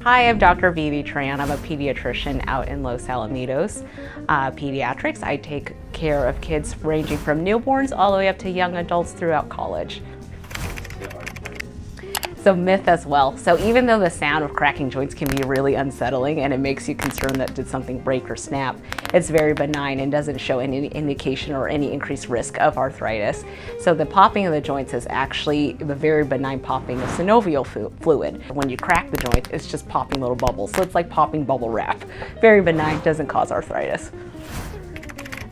Hi, I'm Dr. Vivi Tran. I'm a pediatrician out in Los Alamitos. Pediatrics, I take care of kids ranging from newborns all the way up to young adults throughout college. So myth as well. So even though the sound of cracking joints can be really unsettling and it makes you concerned that did something break or snap, it's very benign and doesn't show any indication or any increased risk of arthritis. So the popping of the joints is actually the very benign popping of synovial fluid. When you crack the joint, it's just popping little bubbles. So it's like popping bubble wrap. Very benign, doesn't cause arthritis.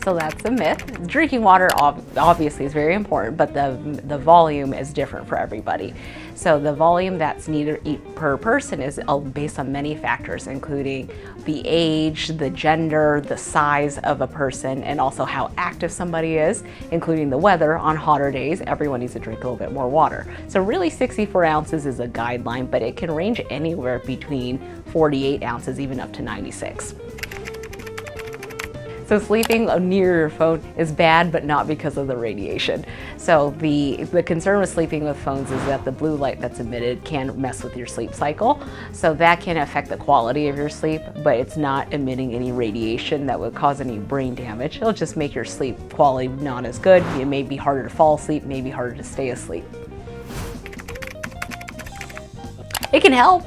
So that's a myth. Drinking water obviously is very important, but the volume is different for everybody. So the volume that's needed per person is based on many factors, including the age, the gender, the size of a person, and also how active somebody is, including the weather. On hotter days, everyone needs to drink a little bit more water. So really 64 ounces is a guideline, but it can range anywhere between 48 ounces even up to 96. So sleeping near your phone is bad, but not because of the radiation. So the concern with sleeping with phones is that the blue light that's emitted can mess with your sleep cycle. So that can affect the quality of your sleep, but it's not emitting any radiation that would cause any brain damage. It'll just make your sleep quality not as good. It may be harder to fall asleep, maybe harder to stay asleep. It can help.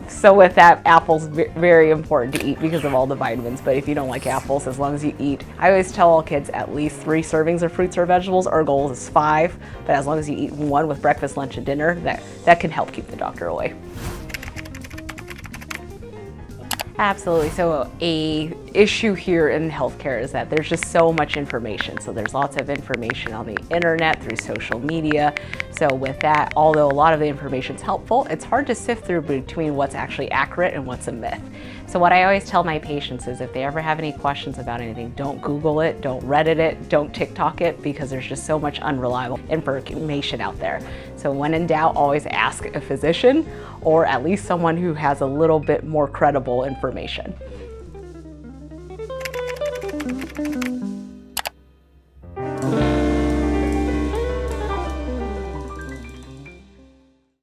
So with that, apples very important to eat because of all the vitamins, but if you don't like apples, as long as you eat, I always tell all kids at least 3 servings of fruits or vegetables. Our goal is 5, but as long as you eat 1 with breakfast, lunch, and dinner, that can help keep the doctor away. Absolutely. So a issue here in healthcare is that there's just so much information. So there's lots of information on the internet, through social media. So with that, although a lot of the information is helpful, it's hard to sift through between what's actually accurate and what's a myth. So what I always tell my patients is if they ever have any questions about anything, don't Google it, don't Reddit it, don't TikTok it, because there's just so much unreliable information out there. So when in doubt, always ask a physician or at least someone who has a little bit more credible information.